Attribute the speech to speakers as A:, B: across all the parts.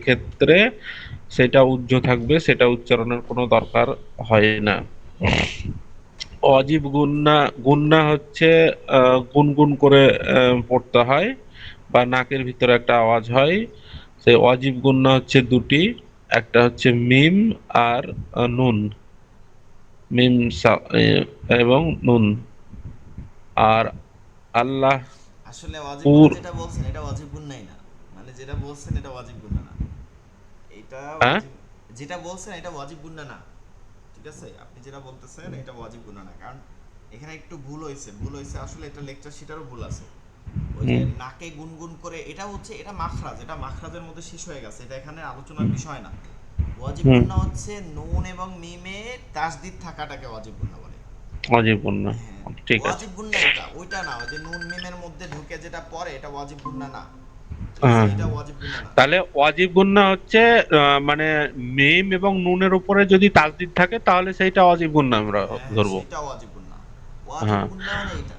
A: সেক্ষেত্রে সেটা উজ্জ্ব থাকবে, সেটা উচ্চারণের কোনো দরকার হয় না। অজীব গুন্না, গুন্না হচ্ছে গুনগুন করে পড়তে হয় বা নাকের ভিতরে একটা আওয়াজ হয়। সেই অজীব গুন্না হচ্ছে দুটি, একটা হচ্ছে মিম আর নুন। মিম এবং নুন। আর আল্লাহ
B: আসলে ওয়াজিব
A: পুর।
B: গুন্না যেটা বলছেন এটা ওয়াজিব গুন্নাই না, মানে যেটা বলছেন এটা ওয়াজিব গুন্না না। এটা
A: হ্যাঁ।
B: ওয়াজিব, যেটা বলছেন এটা ওয়াজিব গুন্না না। ঠিক আছে, আপনি যেটা বলতেছেন এটা ওয়াজিব গুন্না না, কারণ এখানে একটু ভুল হয়েছে। ভুল হয়েছে আসলে, এটা লেকচার শিটারও ভুল আছে। ওই যে
A: হুম।
B: নাকে গুনগুন করে, এটা হচ্ছে এটা মাখরাজ, এটা মাখরাজের মধ্যে শেষ হয়ে গেছে, এটা এখানে আলোচনার বিষয় না। ওয়াজিব
A: হুম।
B: গুন্না হচ্ছে নুন এবং মিমে তাসদিদ থাকাটাকে ওয়াজিব গুন্না বলে।
A: অজীব গুন্না।
B: হ্যাঁ,
A: ঠিক আছে।
B: ওয়াজিব গুন্না এটা ওইটা না, ওই যে নুন মিমের মধ্যে ঢুকে যেটা পড়ে এটা ওয়াজিব গুন্না না। ঠিক আছে,
A: হ্যাঁ,
B: এটা ওয়াজিব গুন্না না।
A: তাহলে ওয়াজিব গুন্না হচ্ছে মানে মিম এবং নুনের উপরে যদি তাসদিদ থাকে তাহলে সেইটা ওয়াজিব গুন্না আমরা
B: হ্যাঁ হ্যাঁ,
A: ধরবো।
B: সেটা ওয়াজিব গুন্না। ওয়াজিব
A: হ্যাঁ।
B: গুন্না মানে এইটা।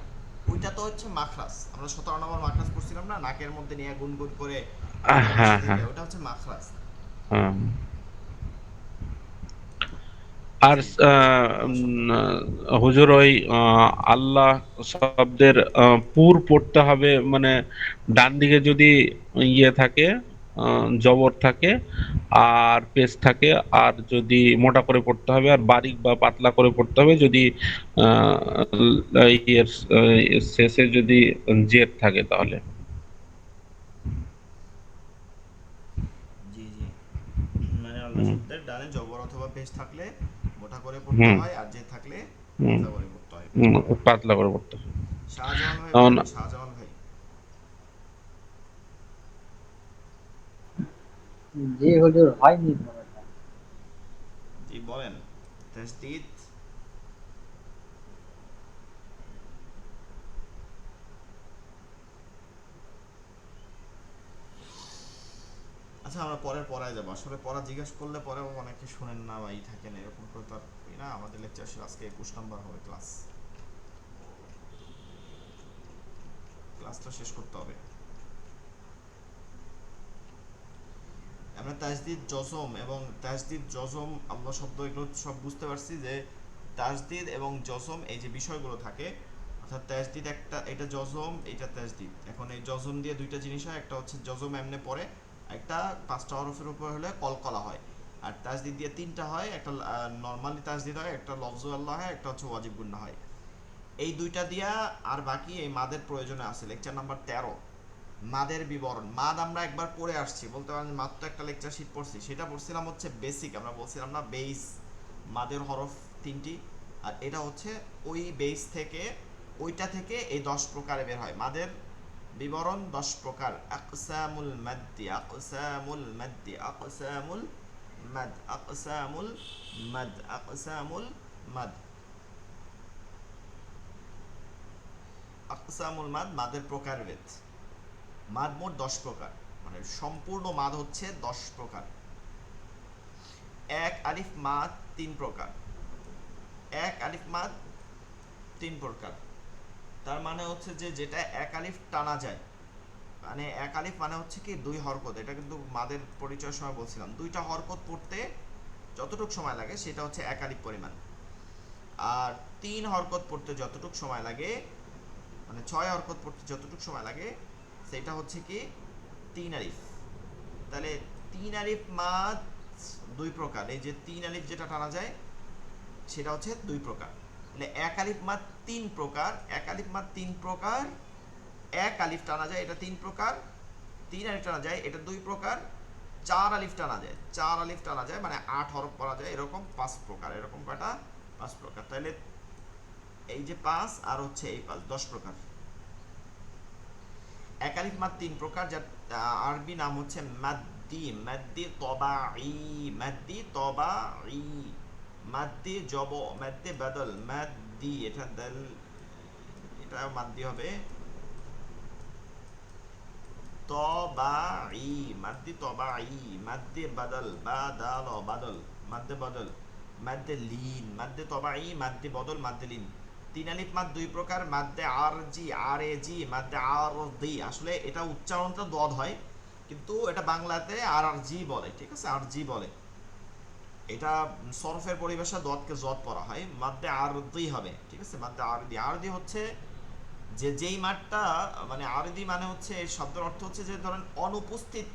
B: ওইটা তো হচ্ছে মাখরাজ, আমরা 17 নম্বর মাখরাজ পড়ছিলাম না, নাকের মধ্যে নিয়ে গুনগুন করে মুখের পাশে
A: হ্যাঁ।
B: থেকে,
A: হ্যাঁ।
B: ওটা হচ্ছে মাখরাজ।
A: হ্যাঁ। আর
B: জি, আল্লাহ শব্দ।
A: হুজুর ওই আল্লাহ শব্দের পুর পড়তে হবে, মানে ডান দিকে যদি ইয়ে থাকে, জবর থাকে আর পেশ থাকে, আর যদি মোটা করে পড়তে হবে, আর বারিক বা পাতলা করে পড়তে হবে যদি আহ, ইয়ের শেষে যদি জের থাকে তাহলে।
B: জি জি, মানে আল্লাহ
A: হুম।
B: শব্দের ডানে জবর অথবা পেশ থাকলে মোটা করে পড়তে
A: হুম।
B: হয়, আর যে থাকলে
A: হুম।
B: পাতলা করে পড়তে হয়।
A: হুম, পাতলা করে পড়তে হবে।
B: শাহজামাল ভাই
A: তখন
B: বলেন, শাহজামাল ভাই।
C: জি হুজুর, হয়নি পড়াটা।
B: জি বলেন। তাসদিদ। আচ্ছা, আমরা পরের পড়ায় যাবো। আসলে পড়া জিজ্ঞেস করলে পরেও অনেকে শুনেন না বা ই থাকেন, এরকম করে তো আর না। আমাদের লেকচার আজকে 21 নম্বর হবে ক্লাস, ক্লাসটা শেষ করতে হবে। আমরা তাজদিদ জজম এবং তাজদিদ জজম আমরা শব্দ এগুলো সব বুঝতে পারছি যে তাজদিদ এবং জজম এই যে বিষয়গুলো থাকে, অর্থাৎ তাজদিদ একটা, এটা জজম, এটা তাজদিদ। এখন এই জজম দিয়ে দুইটা জিনিস হয়, একটা হচ্ছে জজম এমনে পড়ে, একটা 5টা হরফের উপর হলে কলকলা হয়। আর তাজদিদ দিয়ে 3টা হয়, একটা নর্মালি তাজদিদ হয়, একটা লফজু আল্লাহ হয়, একটা হচ্ছে ওয়াজিব গুন্না হয়। এই দুইটা দিয়া আর বাকি এই মাদের প্রয়োজনে আছে। লেকচার নাম্বার 13 মাদের বিবরণ। মাদ আমরা একবার পড়ে আসছি, বলতে পারেন মাত্র একটা লেকচার শিট পড়ছি, সেটা পড়ছিলাম হচ্ছে বেসিক, আমরা বলছিলাম না বেস মাদের হরফ 3টি। আর এটা হচ্ছে ওই বেস থেকে, ওইটা থেকে এই 10 প্রকারে বের হয় মাদের বিবরণ। 10 প্রকার: আকসামুল মাদ্দি, আকসামুল মাদ্দি, আকসামুল মাদ, আকসামুল মাদ, আকসামুল মাদ, আকসামুল মাদ, মাদের প্রকারভেদ। মাদ মোট 10 প্রকার, মানে সম্পূর্ণ মাদ হচ্ছে 10 প্রকার। এক আলিফ মাদ 3 প্রকার। এক আলিফ মাদ 3 প্রকার, তার মানে হচ্ছে যে যেটা এক আলিফ টানা যায়, মানে এক আলিফ মানে হচ্ছে কি 2 হরকত। এটা কিন্তু মাদের পরিচয়ের সময় বলছিলাম, 2টা হরকত পড়তে যতটুকু সময় লাগে সেটা হচ্ছে এক আলিফ পরিমাণ। আর 3 হরকত পড়তে যতটুকু সময় লাগে, মানে 6 হরকত পড়তে যতটুকু সময় লাগে, সেটা হচ্ছে কি 3 আলিফ। তাহলে 3 আলিফ মাদ 2 প্রকার। এই যে 3 আলিফ যেটা টানা যায় সেটা হচ্ছে 2 প্রকার। তাহলে এক আলিফ মাদ 3 প্রকার, এক আলিফ মাদ 3 প্রকার। এক আলিফ টানা যায় এটা 3 প্রকার, 3 আলিফ টানা যায় এটা 2 প্রকার, 4 আলিফ টানা যায়, 4 আলিফ টানা যায় মানে 8 হরফ পড়া যায়, এরকম 5 প্রকার। এরকম কয়টা? 5 প্রকার। তাহলে এই যে 5 আর হচ্ছে এই 5, 10 প্রকার। এক আলিফ মাদ 3 প্রকার, যার আরবি নাম হচ্ছে মাদ্দি, মাদ্দি তবাই, মাদ্দি তবাই, মাদ্দি জব, মাদ্দি বদল, মাদ্দি এটা দাল, এটা মাদ্দি হবে তবাই, মাদ্দি তবাই, মাদ্দি বদল, বাদাল বদল, মাদ্দি বদল, মাদ্দি লিন, মাদ্দি তবাই, মাদ্দি বদল, মাদ্দি লিন। 3 আলিফ মাদ 2 প্রকার: মাদ্দে আরজি, আর এ জি, মাদ্দে আর দি। আসলে এটা উচ্চারণটা দদ হয়, কিন্তু এটা বাংলাতে আর আর জি বলে, ঠিক আছে, আর জি বলে। এটা সরফের পরিভাষা দতকে জত পড়া হয়, মাদ্দে আরদি হবে, ঠিক আছে। মাদ্দে আরদি, আরদি হচ্ছে যে যেই মাঠটা, মানে আরদি মানে হচ্ছে এর শব্দের অর্থ হচ্ছে যে ধরেন অনুপস্থিত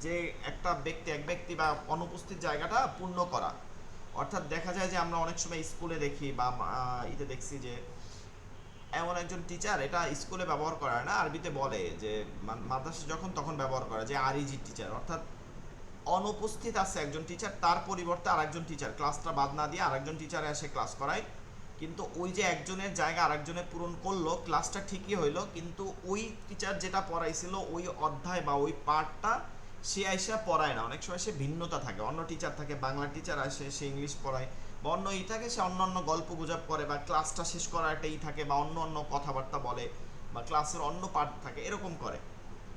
B: যে একটা ব্যক্তি, এক ব্যক্তি বা অনুপস্থিত জায়গাটা পূর্ণ করা। অর্থাৎ দেখা যায় যে আমরা অনেক সময় স্কুলে দেখি বা ইতে দেখছি যে এমন একজন টিচার, এটা স্কুলে ব্যবহার করা হয় না, আরবিতে বলে যে মাদ্রাসা যখন তখন ব্যবহার করা, যে আরইজি টিচার, অর্থাৎ অনুপস্থিত আছে একজন টিচার, তার পরিবর্তে আরেকজন টিচার ক্লাসটা বাদ না দিয়ে আরেকজন টিচার এসে ক্লাস করায়। কিন্তু ওই যে একজনের জায়গা আরেকজনে পূরণ করলো, ক্লাসটা ঠিকই হইলো, কিন্তু ওই টিচার যেটা পড়াইছিল ওই অধ্যায় বা ওই পার্টটা সে আইসা পড়ায় না। অনেক সময় সে ভিন্নতা থাকে, অন্য টিচার থাকে, বাংলা টিচার আসে সে ইংলিশ পড়ায়, বা অন্য ই থাকে সে অন্য অন্য গল্প গুজব করে, বা ক্লাসটা শেষ করার একটা ই থাকে, বা অন্য অন্য কথাবার্তা বলে, বা ক্লাসের অন্য পার্ট থাকে, এরকম করে।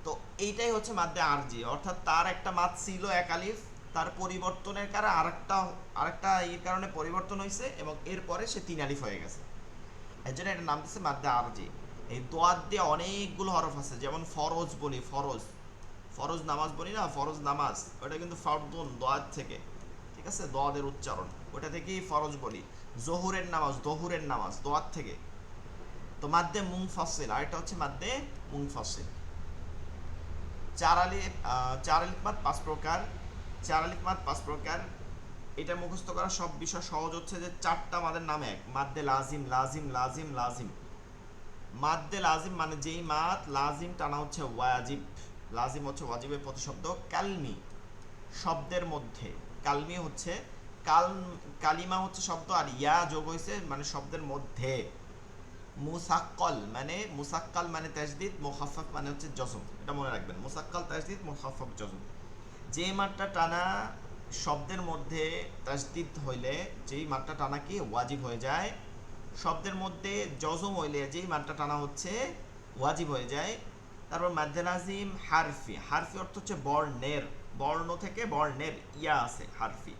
B: তো এইটাই হচ্ছে মাদ্দে আরজি, অর্থাৎ তার একটা মাদ ছিল এক আলিফ, তার পরিবর্তনের কারণে আরেকটা আরেকটা এর কারণে পরিবর্তন হয়েছে, এবং এরপরে সে তিন আলিফ হয়ে গেছে, এর জন্য এটার নাম দিচ্ছে মাদ্দে আরজি। এই দোয়াত দিয়ে অনেকগুলো হরফ আছে, যেমন ফরজ বলি, ফরজ, ফরজ নামাজ বলি না, ফরজ নামাজ, ওটা কিন্তু ফরদুন দোয়াত থেকে, ঠিক আছে, দোয়াদের উচ্চারণ ওটা থেকেই ফরজ বলি। জহুরের নামাজ, দহুরের নামাজ দোয়াত থেকে। তো মাদ্দে মুনফাসিল, আর এটা হচ্ছে মাদ্দে মুনফাসিল। চার আলিফ, চার আলিফ মাদ পাঁচ প্রকার, চার আলিফ মাদ পাঁচ প্রকার। এটা মুখস্থ করা সব বিষয় সহজ হচ্ছে যে চারটা মাদের নাম এক, মাদ্দে লাজিম, লাজিম, লাজিম, লাজিম। মাদ্দে লাজিম মানে যেই মাদ লাজিম টানা হচ্ছে ওয়াজিব, লাজিম হচ্ছে ওয়াজিবের প্রতিশব্দ। কালমি শব্দের মধ্যে, কালমি হচ্ছে কাল, কালিমা হচ্ছে শব্দ, আর ইয়া যোগ হয়েছে মানে শব্দের মধ্যে। মুসাক্কল মানে, মুসাক্কাল মানে তাজদিদ, মুখাফফাফ মানে হচ্ছে জজম, এটা মনে রাখবেন, মুসাক্কাল তাজদিদ, মুখাফফাফ জজম। যে মাত্রা টানা শব্দের মধ্যে তাজদিদ হইলে যেই মাত্রা টানা কি ওয়াজিব হয়ে যায়, শব্দের মধ্যে জজম হইলে যেই মাত্রা টানা হচ্ছে ওয়াজিব হয়ে যায়। তারপর মাদ্দে লাজিম হারফি, হারফি অর্থ হচ্ছে বর্ণের, বর্ণ থেকে বর্ণের ইয়া আছে হারফি।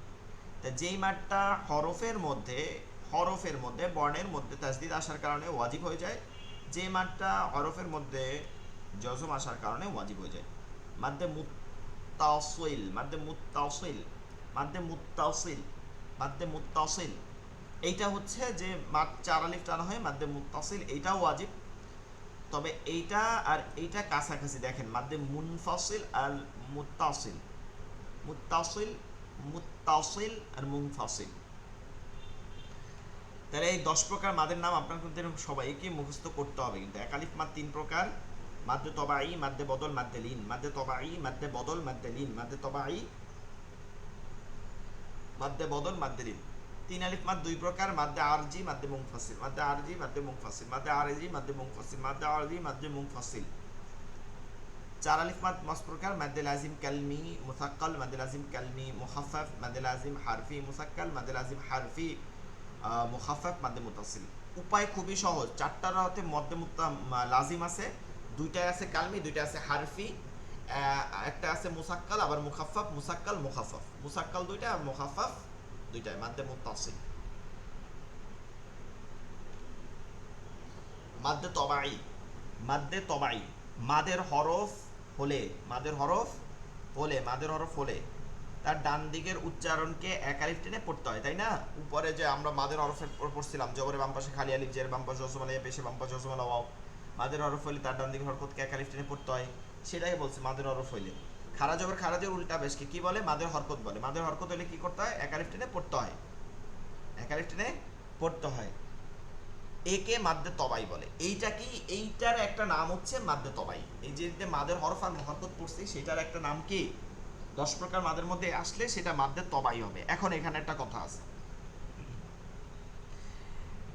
B: তা যেই মাত্রা হরফের মধ্যে, হরফের মধ্যে বর্ণের মধ্যে তাজদিদ আসার কারণে ওয়াজিব হয়ে যায়, যে মাত্রা হরফের মধ্যে জজম আসার কারণে ওয়াজিব হয়ে যায়। মাদ্দে মুত্তাসিল, মাদ্দে মুত্তাসিল, মাদ্দে মুত্তাসিল, মাদ্দে মুত্তাসিল, এইটা হচ্ছে যে মাদ চার আলিফ টানা হয় মাদ্দে মুত্তাসিল, এইটাও ওয়াজিব। তবে এইটা আর এইটা কাছাকাছি, দেখেন মাদ্দে মুনফাসিল আর মুত্তাসিল, মুত্তাসিল, মুত্তাসিল আর মুনফাসিল। তাহলে এই 10 প্রকার মাদের নাম আপনার কিন্তু সবাইকে মুখস্থ করতে হবে। কিন্তু একালিফ মাদ 3 প্রকার, মাদ্দে তবাই, মাদ্দে বদল, মাদ্দে লিন, মাদ্দে তবাই, মাদ্দে বদল, মাদ্দে লিন, মাদ্দে তবাই, মাদ্দে বদল, মাদ্দে লিন। 3 আলিফ মাদ 2 প্রকার, মাদ্দে আরজি, মাদ্দে মুনফাসিল, মাদ্দে আরজি, মাদ্দে মুনফাসিল, মাদ্দে আরজি, মাদ্দে মুনফাসিল, মাদ্দে আরজি, মাদ্দে মুনফাসিল। 4 আলিফ মাদ 5 প্রকার, মাদ্দে লাজিম কালমি, মুসাক্কাল, মাদ্দে লাজিম কালমি মুখাফফাফ, মাদ্দে লাজিম হারফি মুসাক্কাল, মাদ্দে লাজিম হারফি মুখাফফাফ, মাদ্দে মুতাসিল। উপায় খুবই সহজ, চারটার হাতে মধ্যে লাজিম আছে, দুইটাই আছে কালমি, দুইটা আছে হারফি, একটা আছে মুসাক্কাল, আবার মুখাফফাফ, মুসাক্কাল, মুখাফফাফ, মুসাক্কাল দুইটা আর মুখাফফাফ দুইটাই, মাদ্দে মুতাসিল। মাদ্দে তবাই, মাদ্দে তবাই, মাদের হরফ হলে, মাদের হরফ হলে, মাদের হরফ হলে তার ডান দিকের উচ্চারণকে এক আলিফ টেনে পড়তে হয়, তাই না? উপরে যে আমরা মাদের হরফের পড়ছিলাম, জবরের বাম পাশে খালি আলিফ, জের বাম পাশে জজমালা, পেশে বাম পাশে জজমালা ওয়াও, মাদের হরফ হইলে তার ডান দিকের হরকতকে এক আলিফ টেনে পড়তে হয়, সেটাই বলছে মাদের হরফ হইলে। খারা জবর খারাজের উল্টা বেশকে কি বলে? মাদের হরকত বলে। মাদের হরকত হইলে কি করতে হয়? এক আলিফ টেনে পড়তে হয়, এক আলিফ টেনে পড়তে হয়। একে মাদ্দে তবাই বলে। এইটা কি? এইটার একটা নাম হচ্ছে মাদ্দে তবাই। এই যে মাদের হরফ আর হরকত পড়ছি সেটার একটা নাম কি? 10 প্রকার মাদের মধ্যে আসলে সেটা মাদ্দে তবাই হবে। এখন এখানে একটা কথা আছে,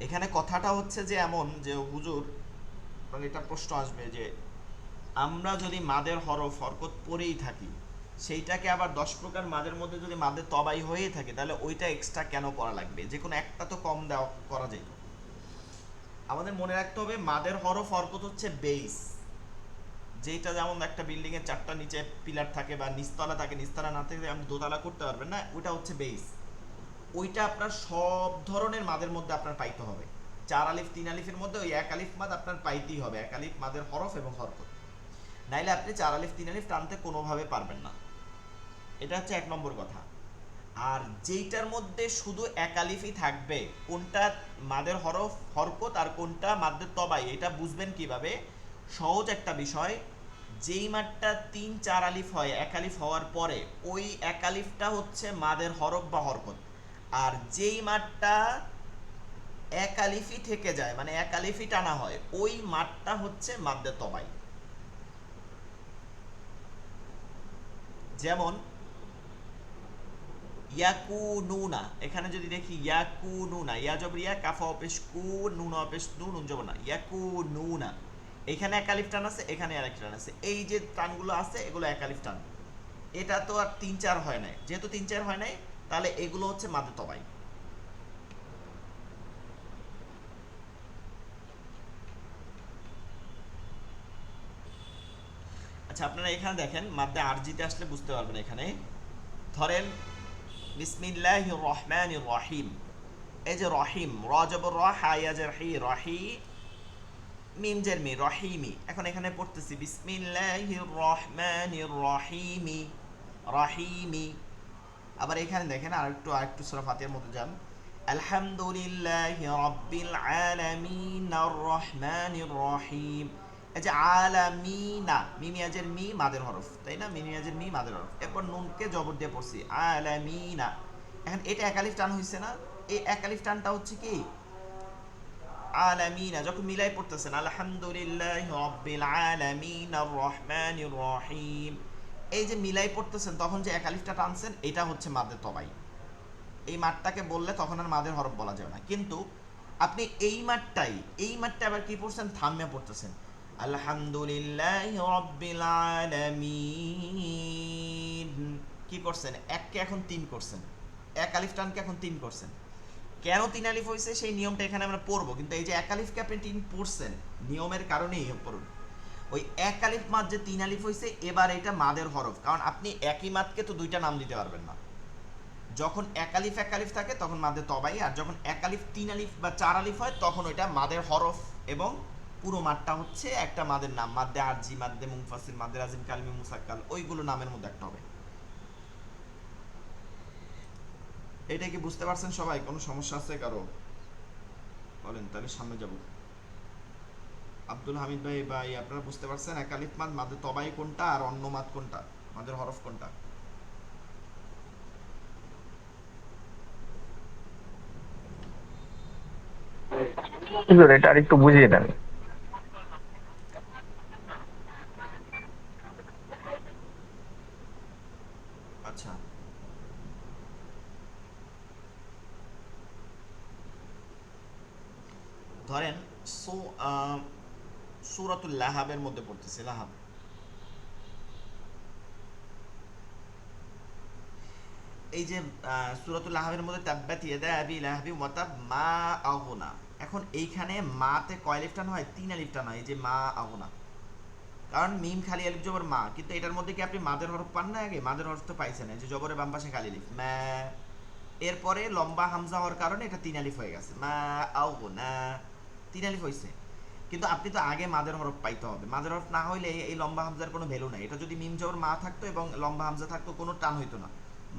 B: এখানে কথাটা হচ্ছে যে এমন যে হুজুর, মানে এটা প্রশ্ন আসবে যে আমরা যদি মাদের হরফ হরকত পড়েই থাকি, সেইটাকে আবার 10 প্রকার মাদের মধ্যে যদি মাদের তবাই হয়েই থাকে, তাহলে ওইটা এক্সট্রা কেন পড়া লাগবে? যে কোনো একটা তো কম দেওয়া করা যায়। আমাদের মনে রাখতে হবে মাদের হরফ হরকত হচ্ছে বেস, যেটা যেমন একটা বিল্ডিং এর 4টা নিচে পিলার থাকে বা নিচতলা থাকে, নিচতলা না থাকলে আপনি দোতলা করতে পারবেন না, ওইটা হচ্ছে বেস। ওইটা আপনার সব ধরনের মাদের মধ্যে আপনার পাইতে হবে। 4 আলিফ 3 আলিফের মধ্যে ওই এক আলিফ মাদ আপনার পাইতেই হবে, এক আলিফ মাদের হরফ এবং হরকত। নাইলে আপনি 4 আলিফ 3 আলিফ টানতে কোনোভাবে পারবেন না। এটা হচ্ছে 1 নম্বর কথা। আর যেইটার মধ্যে শুধু এক আলিফই থাকবে, কোনটা মাদের হরকত আর কোনটা মাদের তবাই, এটা বুঝবেন কিভাবে? সহজ একটা বিষয়। যেই মাদটা 3 4 আলিফ হয় এক আলিফ হওয়ার পরে, ওই এক আলিফটা হচ্ছে মাদের হরফ বা হরকত। আর যেই মাদটা এক আলিফই থেকে যায়, মানে এক আলিফই টানা হয়, ওই মাদটা হচ্ছে মাদ্দে তবাই। যেমন ইয়াকুনুনা, এখানে যদি দেখি ইয়াকুনুনা, ইয়া জবর ইয়া, কাফা অপেশ কু, নুন অপেশ নু, নুন জবর না, ইয়াকুনুনা। এখানে এক আলিফ টান আছে, এখানে আরেক টান আছে, এই যে টানগুলো আছে এগুলো এক আলিফ টান। এটা তো আর 3 4 হয় নাই, যেহেতু 3 4 হয় নাই, তাহলে এগুলো হচ্ছে মাদে তবাই। আচ্ছা, আপনারা এখানে দেখেন, মাদ্দে আরজিতে আসলে বুঝতে পারবেন। এখানে ধরেন বিসমিল্লাহির রহমানির রহিম, এই যে রহিম, র জবর র, হা ইয়া জের হি, রহি, মিম জের মি, রহিমি। এখন এখানে পড়তেছি বিসমিল্লাহির রহমানির রহিমি, রহিমি। আবার এখানে দেখেন আরেকটু সূরা ফাতিহার মধ্যে যান, আলহামদুলিল্লাহি রাব্বিল আলামিন আর রহমানির রহিম। এই যে আলামিনা, মিম ইয়াজের মি মাদের হরফ, তাই না? মিম ইয়াজের মি মাদের হরফ। এরপর নুনকে জবর দিয়ে পড়ছি আলামিনা। এখন এটা এক আলিফ টান হইছে না? এই এক আলিফ টানটা হচ্ছে কি আলামিনা। যখন মিলাই পড়তেছেন আলহামদুলিল্লাহি রাব্বিল আলামিন আর রহমানির রহিম, এই যে মিলাই পড়তেছেন, তখন যে এক আলিফটা টানছেন, এটা হচ্ছে মাদে তবাই। এই মাঠটাকে বললে তখন আর মাদের হরফ বলা যাবে না। কিন্তু আপনি এই মাঠটা আবার কি পড়ছেন? থাম্মে পড়তেছেন আলহামদুলিল্লাহি রাব্বিল আলামিন। কি করছেন? এককে এখন 3 করছেন, এক আলিফ টানকে এখন 3 করছেন। কেন 3 আলিফ হয়েছে সেই নিয়মটা এখানে আমরা পড়বো, কিন্তু এই যে এক আলিফকে আপনি 3 পড়ছেন, নিয়মের কারণেই পড়ুন। ওই এক আলিফ মাদ যে 3 আলিফ হয়েছে, এবার এটা মাদের হরফ। কারণ আপনি একই মাদকে তো দুইটা নাম দিতে পারবেন না। যখন এক আলিফ থাকে তখন মাদে তবাই, আর যখন এক আলিফ 3 আলিফ বা 4 আলিফ হয় তখন ওইটা মাদের হরফ, এবং পুরো মাদটা হচ্ছে একটা মাদের নাম। মাদ্দে আরজি, মাদ্দে মুনফাসিল, মাদ্দে আজিম, কালমি, মুসাক্কাল, ওইগুলো নামের মধ্যে একটা হবে। এটা কি বুঝতে পারছেন সবাই? কোনো সমস্যা আছে কারো? বলেন, তাহলে সামনে যাব। আব্দুল হামিদ ভাই আপনারা বুঝতে পারছেন এক আলিফ মাদ মাদে তবাই কোনটা আর অন্য মাদ কোনটা, মাদের হরফ কোনটা?
D: হুজুর এটা আরেকটু বুঝিয়ে দেন।
B: আচ্ছা, ধরেন সূরাতুল লাহাবের মধ্যে পড়তেছি, লাহাব। এই যে সূরাতুল লাহাবের মধ্যে তাব্বাত ইয়াদা আবি লাহাবি ওয়া তাব মা আগুনা। এখন এইখানে মাতে কয় আলিফ টান হয়? 3 আলিফ টান হয়। এই যে মা আগুনা, কারণ মিম খালি আলিফ জবর মা, কিন্তু এটার মধ্যে কি আপনি মাদের হরফ পান না? আগে মাদের হরফ তো পাইছেন, এই যে জবরের বাম পাশে খালি আলিফ মা, এরপরে লম্বা হামজা হওয়ার কারণে এটা 3 আলিফ হয়ে গেছে, মা আগুনা, 3 আলিফ হইছে। কিন্তু আপনি তো আগে মাদের হরফ পাইতে হবে। মাদের হরফ না হইলে এই লম্বা হামজার কোনো ভ্যালু নাই। এটা যদি মিম জবর মা থাকতো এবং লম্বা হামজা থাকতো, কোনো টান হইতো না।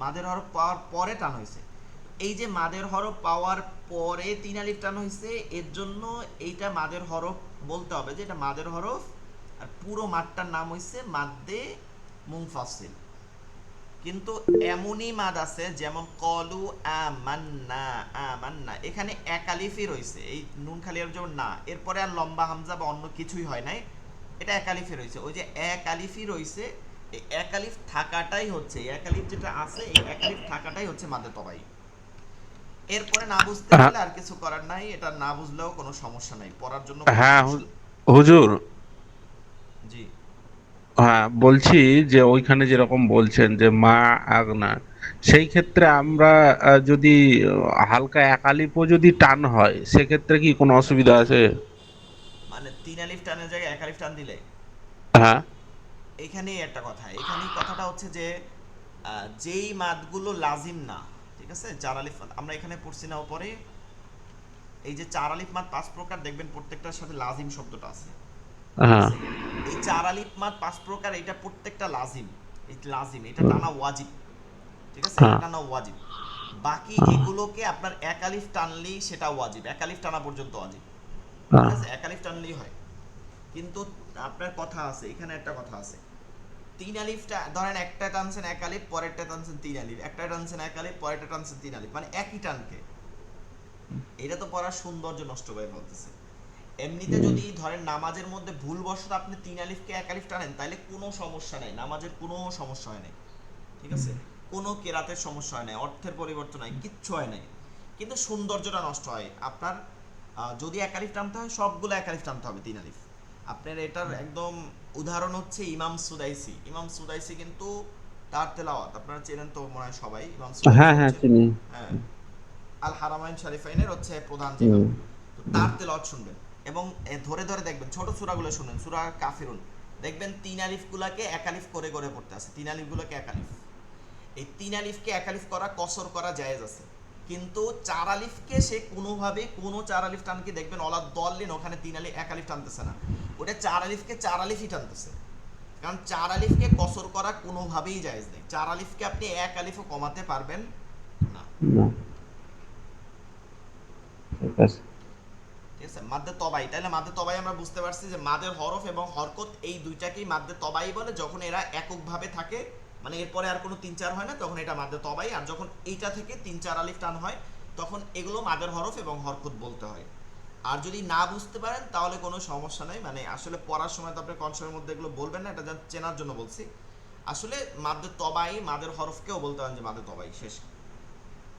B: মাদের হরফ পাওয়ার পরে টান হইছে। এই যে মাদের হরফ পাওয়ার পরে 3 আলিফ টান হইছে, এর জন্য এইটা মাদের হরফ বলতে হবে যে এটা মাদের হরফ। আর পুরো মাদটার নাম হইছে মাদ্দে মুনফাসিল। কিন্তু এমনই মাদ আছে, যেমন কলু আমান্না, আমান্না, এখানে এক আলিফই রইছে, এই নুন খালি আর যেমন না, এরপরে আর লম্বা হামজা বা অন্য কিছুই হয় নাই, এটা এক আলিফই রইছে। ওই যে এক আলিফই রইছে, এই এক আলিফ থাকাটাই হচ্ছে, এক আলিফ যেটা আছে এই এক আলিফ থাকাটাই হচ্ছে মাদে তবাই। এরপরে না বুঝতে
A: হ্যাঁ,
B: পারলে আর কিছু করার নাই, এটা না বুঝলেও কোনো সমস্যা নাই, পড়ার জন্য কোনো
A: হ্যাঁ,
B: সমস্যা নেই।
A: হুজুর।
B: জি।
A: হ্যাঁ, বলছি যে ওইখানে যেরকম বলছেন যে মা আগনা, সেই ক্ষেত্রে আমরা যদি হালকা একালিপও যদি টান হয়, সেক্ষেত্রে কি কোনো অসুবিধা আছে?
B: মানে 3 আলিফ টানের জায়গায় এক আলিফ টান দিলে
A: হ্যাঁ।
B: এখানেই একটা কথা, এখানেই কথাটা হচ্ছে যে যেই মাদগুলো লাজিম না, ঠিক আছে, 4 আলিফ মাদ আমরা এখানে পড়ছি না উপরে, এই যে 4 আলিফ মাদ 5 প্রকার, দেখবেন প্রত্যেকটার সাথে লাজিম শব্দটা আছে, ঠিক
A: হ্যাঁ।
B: আছে। এই 4 আলিফ মাদ 5 প্রকার, এটা প্রত্যেকটা লাজিম, এই লাজিম এটা
A: হুম,
B: টানা ওয়াজিব, ঠিক আছে, এটা
A: হ্যাঁ,
B: টানা ওয়াজিব। বাকি
A: হ্যাঁ,
B: এগুলোকে আপনার এক আলিফ টানলেই সেটা ওয়াজিব, এক আলিফ টানা পর্যন্ত ওয়াজিব, ঠিক
A: হ্যাঁ,
B: আছে, এক আলিফ টানলেই হয়। কিন্তু আপনার কথা আছে, এখানে একটা কথা আছে, তিন আলিফটা ধরেন একটা টানছেন এক আলিফ, পরেরটা টানছেন তিন আলিফ, একটা টানছেন এক আলিফ, পরেরটা টানছেন তিন আলিফ, মানে একই টানকে, এটা তো পড়ার সৌন্দর্য নষ্ট করে ফেলতেছে। এমনিতে
A: হুম,
B: যদি ধরেন নামাজের মধ্যে ভুলবশত আপনি তিন আলিফকে এক আলিফ টানেন, তাহলে কোনো সমস্যা নেই, নামাজের কোনো সমস্যা হয় নাই, ঠিক আছে, কোনো কেরাতের সমস্যা হয় নাই, অর্থের পরিবর্তন হয়, কিচ্ছু হয় নাই, কিন্তু সৌন্দর্যটা নষ্ট হয় আপনার। যদি এক আলিফ টানতে হয় সবগুলো এক আলিফ টানতে হবে তিন আলিফ। আপনার এটার একদম উদাহরণ হচ্ছে ইমাম সুদাইসি। ইমাম সুদাইসি কিন্তু তার তেলাওয়াত আপনারা চেনেন তো মনে হয় সবাই, ইমাম সুদাইসি
A: হ্যাঁ, হ্যাঁ,
B: হচ্ছে
A: চিনি।
B: হ্যাঁ আল হারামাইন শরীফাইনের হচ্ছে প্রধান যে
A: হুম,
B: ইমাম। তো
A: হুম,
B: তার তেলাওয়াত শুনবেন এবং ধরে ধরে দেখবেন ছোট সূরাগুলো শুনেন, সূরা কাফিরুন, দেখবেন তিন আলিফগুলোকে এক আলিফ করে করে পড়তে আছে, তিন আলিফগুলোকে এক আলিফ। এই তিন আলিফকে এক আলিফ করা কসর করা জায়েজ আছে, কিন্তু চার আলিফকে সে কোনোভাবে কোনো চার আলিফ টানকে দেখবেন অলা দলিন ওখানে তিন আলিফ এক আলিফ টানতেছে না, ওটা চার আলিফকে চার আলিফই টানতেছে। কারণ চার আলিফকে কসর করা কোনোভাবেই জায়েজ নেই, চার আলিফকে আপনি এক আলিফও কমাতে পারবেন না,
A: না, ঠিক আছে।
B: ঠিক আছে। মাদ্দে তবাই, তাহলে মাদ্দে তবাই আমরা বুঝতে পারছি যে মাদের হরফ এবং হরকত এই দুইটাকেই মাদ্দে তবাই বলে, যখন এরা এককভাবে থাকে, মানে এরপরে আর কোনো তিন চার হয় না, তখন এটা মাদ্দে তবাই। আর যখন এইটা থেকে তিন চার আলিফ টান হয়, তখন এগুলো মাদের হরফ এবং হরকত বলতে হয়। আর যদি না বুঝতে পারেন তাহলে কোনো সমস্যা নাই, মানে আসলে পড়ার সময় তো আপনি কনসেপ্টের মধ্যে এগুলো বলবেন না, এটা যা চেনার জন্য বলছি। আসলে মাদ্দে তবাই মাদের হরফকেও বলতে পারেন যে মাদ্দে তবাই শেষ।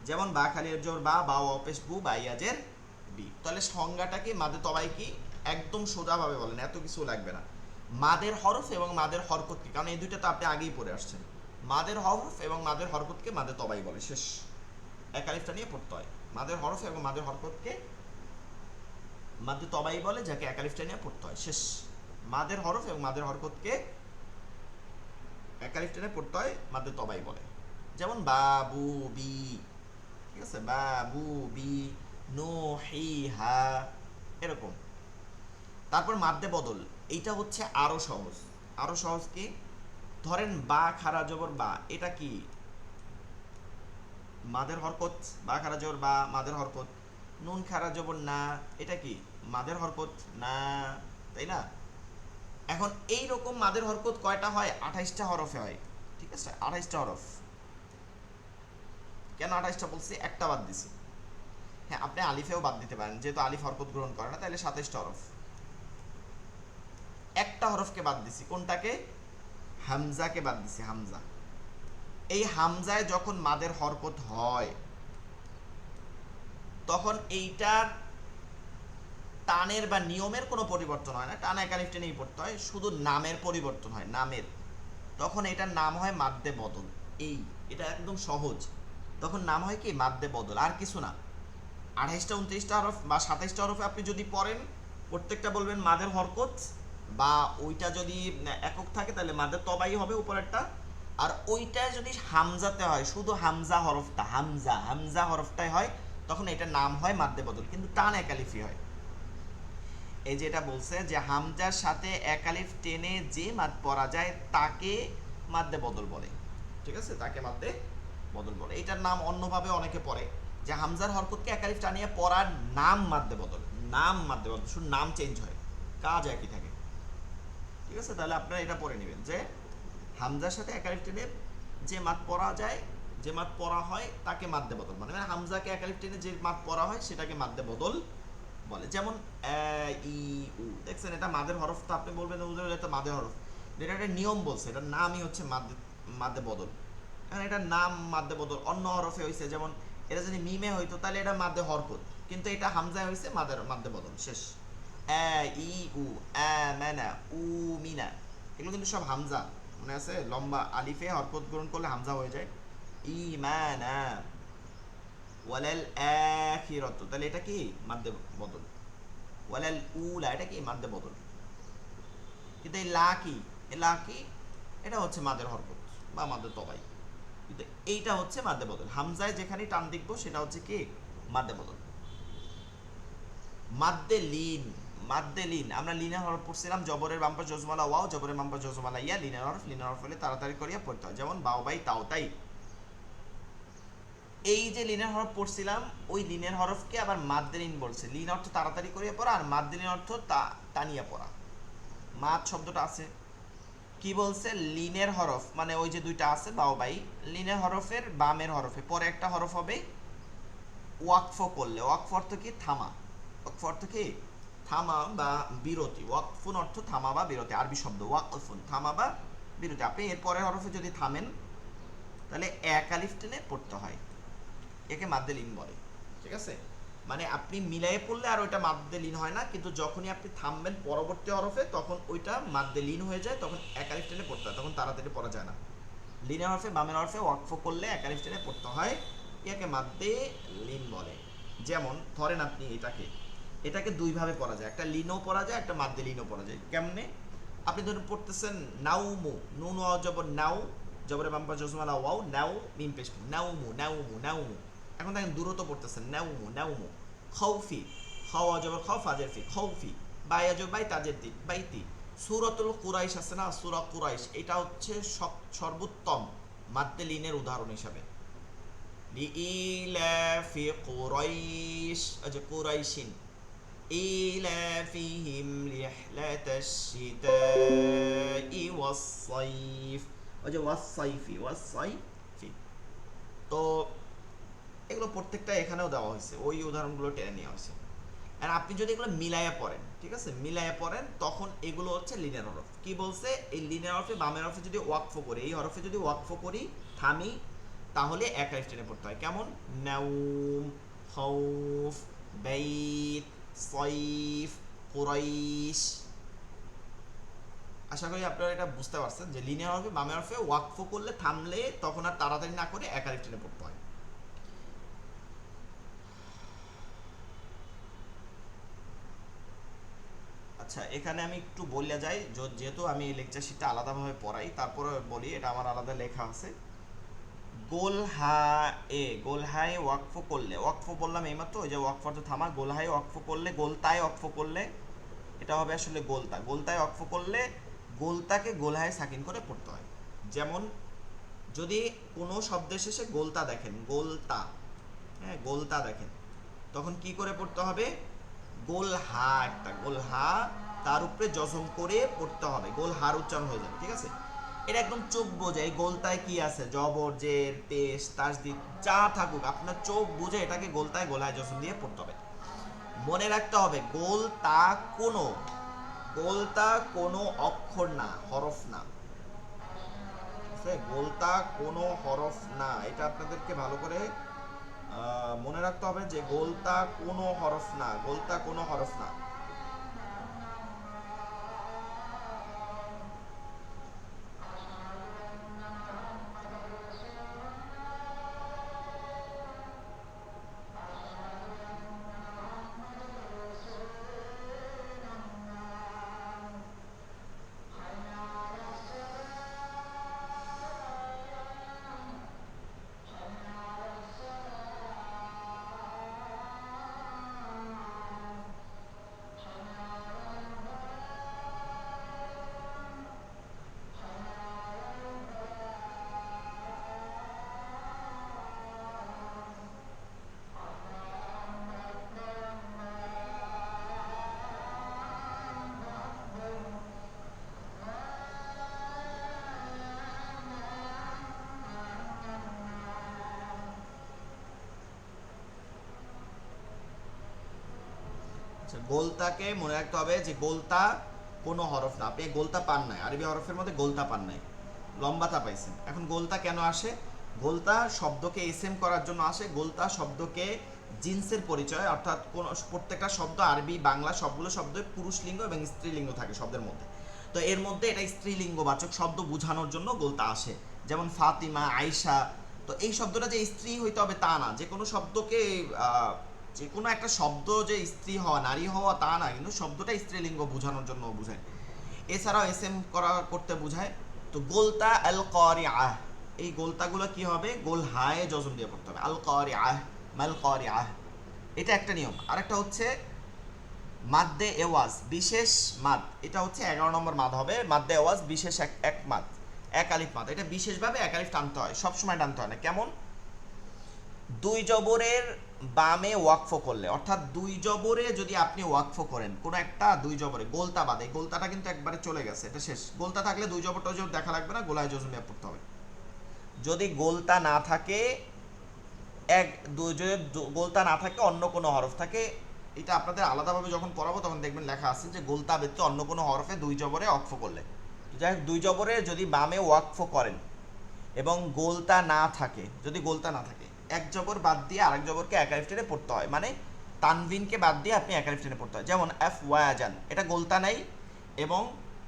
B: যেমন বা খালির জোর বা বা অপেশ বু বা ইয়াজের বি, তাহলে সংজ্ঞাটা কি মাদে তবাই কি, একদম সোজাভাবে বলেন, এত কিছু লাগবে না। মাদের হরফ এবং মাদের হরকত কি, কারণ এই দুইটা তো আপনি আগেই পড়ে আসছেন। মাদের হরফ এবং মাদের হরকতকে মাদে তবাই বলে, শেষ। এক আলিফটা নিয়ে পড়তে হয়। মাদের হরফ এবং মাদের হরকতকে মাদে তবাই বলে, যাকে এক আলিফটা নিয়ে পড়তে হয়, শেষ। মাদের হরফ এবং মাদের হরকতকে এক আলিফটা নিয়ে পড়তে হয়, মাদে তবাই বলে। যেমন বাবু বি, ঠিক আছে, বাবু বি নো হি হা, এরকম। তারপর মাদ্দে বদল, এইটা হচ্ছে আরো সহজ। আরো সহজ কি, ধরেন বা খারা জবর বা, এটা কি মাদের হরকত, বা খারা জবর বা মাদের হরকত। নুন খারা জবর না, এটা কি মাদের হরকত না, তাই না? এখন এই রকম মাদের হরকত কয়টা হয়, 28টা হরফে হয়, ঠিক আছে, 28টা হরফ। কেন 28টা বলছি, একটা বাদ দিছি। হ্যাঁ, আপনি আলিফেও বাদ দিতে পারেন, যেহেতু আলিফ হরকত গ্রহণ করে না, তাহলে 27টা হরফ। একটা হরফকে বাদ দিছি, কোনটাকে, হামজাকে বাদ দিছি, হামজা। এই হামজায় যখন মাদের হরকত হয়, তখন এইটার টানের বা নিয়মের কোনো পরিবর্তন হয় না, টান এক আলিফ টেনেই পড়তে হয়, শুধু নামের পরিবর্তন হয়, নামের। তখন এটার নাম হয় মাদ্দে বদল। এই, এটা একদম সহজ। তখন নাম হয় কি, মাদ্দে বদল, আর কিছু না। 28টা 29টা হরফ বা 27টা হরফে আপনি যদি পড়েন, প্রত্যেকটা বলবেন মাদের হরকত, বা ওইটা যদি একক থাকে তাহলে মাদের তবাই হবে উপরেরটা। আর ওইটায় যদি হামজাতে হয়, শুধু হামজা হরফটা, হামজা হামজা হরফটাই হয়, তখন এটার নাম হয় মাদ্দে বদল, কিন্তু টান একালিফি হয়। এই যে এটা বলছে যে হামজার সাথে একালিফ টেনে যে মাদ পড়া যায় তাকে মাদ্দে বদল বলে, ঠিক আছে, তাকে মাদ্দে বদল বলে। এটার নাম অন্যভাবে অনেকে পড়ে, যে হামজার হরকতকে একালিফ টানিয়ে পড়ার নাম মাদ্দে বদল, নাম মাদ্দে বদল, শুধু নাম চেঞ্জ হয়, কাজ একই থাকে, ঠিক আছে। তাহলে আপনারা এটা পড়ে নেবেন যে হামজার সাথে একালিফ টেনে যে মাদ পড়া যায়, যে মাদ পড়া হয় তাকে মাদ্দে বদল মানে, হামজাকে একালিফ টেনে যে মাদ পড়া হয় সেটাকে মাদ্দে বদল বলে। যেমন ই উ, দেখছেন এটা মাদের হরফ, তো আপনি বলবেন এটা মাদের হরফ, এটা একটা নিয়ম বলছে, এটার নামই হচ্ছে মাদ্দে, মাদ্দে বদল। এখন এটার নাম মাদ্দে বদল অন্য হরফে হয়েছে, যেমন এটা যদি মিমে হইতো তাহলে এটা মাদ্দে হরকত, কিন্তু এটা হামজায় হয়েছে মাদ্দে বদল, শেষ। ই উ, মানা, উ মিনা, এগুলো কিন্তু সব হামজা, মনে আছে, লম্বা আলিফে হরকত গ্রহণ করলে হামজা হয়ে যায়। ইমানা, ওয়ালাল আখিরাত, তাহলে এটা কি মাদ্দে বদল। ওয়ালাল উলা, এটা কি মাদ্দে বদল। কিন্তু এই লা কি, এই লা কি, এটা হচ্ছে মাদের হরকত বা মাদের তবাই, কিন্তু এইটা হচ্ছে মাদ্দে বদল। হামজায় যেখানে টান দেখবো সেটা হচ্ছে কি মাদ্দে বদল। মাদ্দে লিন, মাদ্দে লিন, আমরা লিনের হরফ পড়ছিলাম, জবরের বাম্পার জজমালা ওয়াও, জবরের বাম্পার জজমালা ইয়া, লিনের হরফ হলে তাড়াতাড়ি করিয়া পড়তে হয়, যেমন বাও বাই তাও তাই। এই যে লিনের হরফ পড়ছিলাম, ওই লিনের হরফকে আবার মাদ্দে লিন বলছে। লিন অর্থ তাড়াতাড়ি করিয়া পড়া, আর মাদ্দে লিন অর্থ টানিয়া পড়া। মাদ শব্দটা আছে, কি বলছে, লিনের হরফ মানে ওই যে দুইটা আছে বাও বাই, লিনের হরফের বামের হরফে পরে একটা হরফ হবে ওয়াকফ করলে। ওয়াকফ অর্থ কি, থামা। ওয়াকফ অর্থ কি, থামা বা বিরতি। ওয়াকফুন অর্থ থামা বা বিরতি, আরবি শব্দ ওয়াকফুন, থামা বা বিরতি। আপনি এর পরের হরফে যদি থামেন তাহলে এক আলিফ টেনে পড়তে হয়, একে মাদ্দে লিন বলে। ঠিক আছে, মানে আপনি মিলাইয়ে পড়লে আর ওইটা মাদ্দে লিন হয় না, কিন্তু যখনই আপনি থামবেন পরবর্তী হরফে তখন ওইটা মাদ্দে লিন হয়ে যায়, তখন এক আলিফ টেনে পড়তে হয়, তখন তাড়াতাড়ি পড়া যায় না। লিনের হরফে বামের হরফে ওয়াকফ করলে এক আলিফ টেনে পড়তে হয়, একে মাদ্দে লিন বলে। যেমন ধরেন আপনি এটাকে দুইভাবে পড়া যায়, একটা লিনও পড়া যায়, একটা মাদ্দে লিনও পড়া যায়। কেমনে, আপনি ধরুন পড়তেছেন নাউমু, নুন ওয়াও জবর নাউ, জবরে বাম্পা জজমালা ওয়াও, নাউ মিম পেশ, নাউমু নাউমু নাউমু। এখন দেখেন দূরত্ব পড়তেছেন নাউমু নাউমু। খাউফি, খাওয়া জবর খাও ফাজের ফি, খাউফি। বাইয়া জবর বাই তাজের দিক বাইতি। সূরাতুল কুরাইশ আছে না, সূরা কুরাইশ, এটা হচ্ছে সর্বোত্তম মাদ্দে লিনের উদাহরণ হিসাবে। লিইলাফি কুরাইশ, আচ্ছা কুরাইশিন, ইলাফিহিম রিহলাতাশ শিতাই ওয়াস সাইফ, ওই যে ওয়াস সাইফি, ওয়াস সাইফি। তো এগুলো প্রত্যেকটা এখানেও দেওয়া হয়েছে, ওই উদাহরণগুলো টেনে নেওয়া হয়েছে। আর আপনি যদি এগুলো মিলাইয়া পড়েন, ঠিক আছে, মিলাইয়া পড়েন, তখন এগুলো হচ্ছে লিনের হরফ। কি বলছে, এই লিনের হরফে বামের হরফে যদি ওয়াকফ করি, এই হরফে যদি ওয়াকফ করি, থামি, তাহলে এক আলিফ টেনে পড়তে হয়। কেমন, নাউম, খাউফ, বাইত, সাইফ, কুরাইশ। আশা করি আপনারা এটা বুঝতে পারছেন যে লিনের হরফে বামের হরফে ওয়াকফ করলে, থামলে, তখন আর তাড়াতাড়ি না করে এক আলিফ টেনে পড়তে হয়। আচ্ছা, এখানে আমি একটু বললে যাই, যেহেতু আমি এই লেকচার শিটটা আলাদাভাবে পড়াই, তারপরে বলি, এটা আমার আলাদা লেখা আছে। গোলহায়ে ওয়াকফ করলে, ওয়াকফ বললাম এইমাত্র, ওই যে ওয়াকফ অর্থ থামা, গোলহায়ে ওয়াকফ করলে, গোলতায় ওয়াকফ করলে, এটা হবে আসলে গোলতা। গোলতায় ওয়াকফ করলে গোলতাকে গোলহায়ে সাকিন করে পড়তে হয়। যেমন যদি কোনো শব্দের শেষে গোলতা দেখেন, গোলতা, হ্যাঁ গোলতা দেখেন, তখন কি করে পড়তে হবে, গোল হা, একটা গোল হা, তার উপরে জজম করে পড়তে হবে, গোল হার উচ্চারণ হয়ে যাবে। ঠিক আছে, এটা একদম চোখ বোঝে, এই গোলতায় কি আছে, জবর জের পেশ তাসদিদ যা থাকুক, আপনার চোখ বুঝে এটাকে গোলতায় গোলায় জজম দিয়ে পড়তে হবে। মনে রাখতে হবে গোলতা কোনো অক্ষর না, হরফ না। গোলতা কোনো হরফ না, এটা আপনাদেরকে ভালো করে মনে রাখতে হবে যে গোলতা কোনো হরফ না, গোলতা কোনো হরফ না। গোলতাকে মনে রাখতে হবে যে গোলতা কোনো হরফ না। আপনি গোলতা পান নাই, আরবি হরফের মধ্যে গোলতা পান নাই, লম্বাতা পাইছেন। এখন গোলতা কেন আসে, গোলতা শব্দকে এসএম করার জন্য আসে। গোলতা শব্দকে জিন্সের পরিচয়, অর্থাৎ কোন প্রত্যেকটা শব্দ, আরবি বাংলা সবগুলো শব্দ পুরুষলিঙ্গ এবং স্ত্রীলিঙ্গ থাকে শব্দের মধ্যে। তো এর মধ্যে এটা স্ত্রীলিঙ্গবাচক শব্দ বোঝানোর জন্য গোলতা আসে। যেমন ফাতিমা, আয়েশা। তো এই শব্দটা যে স্ত্রী হইতে হবে তা না, যে কোনো শব্দকে যে কোনো একটা শব্দ যে স্ত্রী হওয়া, নারী হওয়া তা না, কিন্তু শব্দটা স্ত্রীলিঙ্গ বোঝানোর জন্য বোঝায়। এছাড়াও এসএম করতে বোঝায়। তো গোলতা আল কারিআহ, এই গোলতাগুলো কি হবে, গোল হায়ে জজম দিয়ে পড়তে হবে। আল কারিআহ, মাল কারিআহ, এটা একটা নিয়ম। আরেকটা হচ্ছে মাদ্দে এওয়াজ বিশেষ মাদ, এটা হচ্ছে 11 নম্বর মাদ হবে। মাদ্দে এওয়াজ বিশেষ এক মাদ, এক আলিফ মাদ। এটা বিশেষভাবে এক আলিফ টানতে হয়, সবসময় টানতে হয় না। কেমন? দুই জবরের বামে ওয়াকফ করলে, অর্থাৎ দুই জবরে যদি আপনি ওয়াকফ করেন কোনো একটা দুই জবরে, গোলতা বাদে, গোলতাটা কিন্তু একবারে চলে গেছে, এটা শেষ। গোলতা থাকলে দুই জবরটা জোর দেখা লাগবে না, গোলায় জজমিয়া পড়তে হবে। যদি গোলতা না থাকে, গোলতা না থাকে, অন্য কোনো হরফ থাকে, এটা আপনাদের আলাদাভাবে যখন পড়াবো তখন দেখবেন লেখা আছে যে গোলতা ব্যতীত অন্য কোনো হরফে দুই জবরে ওয়াকফ করলে। যাই হোক, দুই জবরে যদি বামে ওয়াকফ করেন এবং গোলতা না থাকে, যদি গোলতা না থাকে, এক জবর বাদ দিয়ে আরেক জবরকে এক আলিফ টেনে পড়তে হয়, মানে তানভিনকে বাদ দিয়ে আপনি এক আলিফ টেনে পড়তে হয়। যেমন আফওয়াজান, এটা গোলতা নাই এবং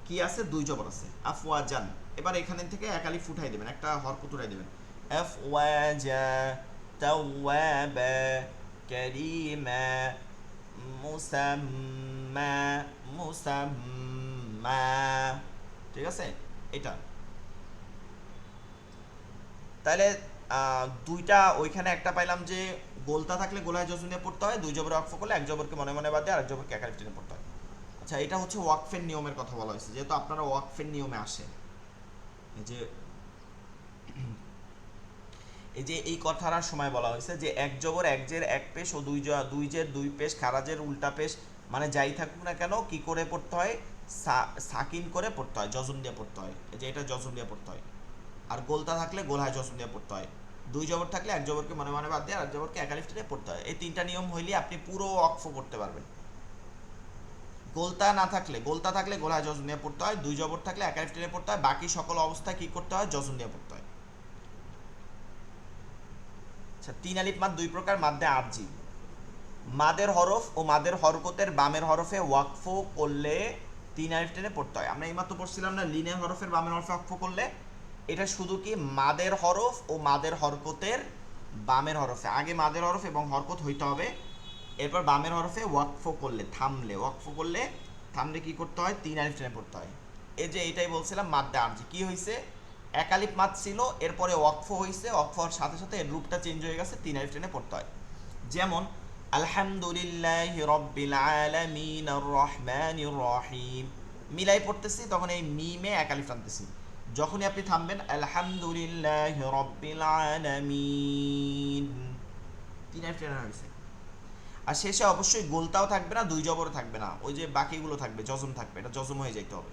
B: কি আছে, দুই জবর আছে, আফওয়াজান। এবার এখানে থেকে এক আলিফ উঠাই দেবেন, একটা হরকত উঠাই দেবেন, আফওয়াজা, তাওয়াবা, কারীমা, মুসাম্মা, মুসাম্মা। ঠিক আছে, এটা তাহলে দুইটা, ওইখানে একটা পাইলাম যে গোলতা থাকলে গোলায় জজম দিয়ে পড়তে হয়, দুই জবরে ওয়াকফ করলে এক জবরকে মনে মনে বাদ দিয়ে আরেক জবরকে এক আলিফ টেনে পড়তে হয়। আচ্ছা, এটা হচ্ছে ওয়াকফের নিয়মের কথা বলা হয়েছে, যেহেতু আপনারা ওয়াকফের নিয়মে আসেন। এই যে এই কথাটার সময় বলা হয়েছে যে এক জবর এক জের এক পেশ ও দুই জের দুই পেশ, খারাজের উল্টা পেশ, মানে যাই থাকুক না কেন কি করে পড়তে হয়, সাকিন করে পড়তে হয়, জজম দিয়ে পড়তে হয়। এই যে এটা জজম দিয়ে পড়তে হয়। আর গোলতা থাকলে গোলহায় জজম দিয়ে পড়তে হয়। দুই জবর থাকলে এক জবরকে মনে মনে বাদ দিয়ে আর জবরকে এক আলিফ টেনে পড়তে হয়। এই তিনটা নিয়ম হইলে আপনি পুরো ওয়াকফ করতে পারবেন। গোলতা না থাকলে, গোলতা থাকলে গোলহায় জজম দিয়ে পড়তে হয়, দুই জবর থাকলে এক আলিফ টেনে পড়তে হয়, বাকি সকল অবস্থায় কি করতে হয়, জজম দিয়ে পড়তে হয়। আচ্ছা, তিন আলিফ মাদ দুই প্রকার, মাদ্দে আরজি। মাদের হরফ ও মাদের হরকতের বামের হরফে ওয়াকফ করলে তিন আলিফ টেনে পড়তে হয়। আমরা এইমাত্র পড়ছিলাম না, লিনের হরফের বামের হরফে ওয়াকফ করলে, এটা শুধু কি মাদের হরফ ও মাদের হরকতের বামের হরফে, আগে মাদের হরফ এবং হরকত হইতে হবে, এরপর বামের হরফে ওয়াকফ করলে, ওয়াকফ করলে থামলে কি করতে হয়, তিন আলিফ টেনে পড়তে হয়। এই যে এটাই বলছিলাম মাদ্দে আরজি। কি হয়েছে, এক আলিফ মাদ ছিল, এরপরে ওয়াকফ হয়েছে, ওয়াকফ হওয়ার সাথে সাথে এর রূপটা চেঞ্জ হয়ে গেছে, তিন আলিফ টেনে পড়তে হয়। যেমন আলহামদুলিল্লাহি রাব্বিল আলামিন আর রহমানির রহিম, মিলাই পড়তেছি তখন এই মিমে এক আলিফ টানতেছি। যখনই আপনি থামবেন আলহামদুলিল্লাহি রাব্বিল আলামিন, তিন আলিফ টানা হয়েছে। আর শেষে অবশ্যই গোলতাও থাকবে না, দুই জবর থাকবে না, ওই যে বাকিগুলো থাকবে, জজম থাকবে, এটা জজম হয়ে যাইতে হবে।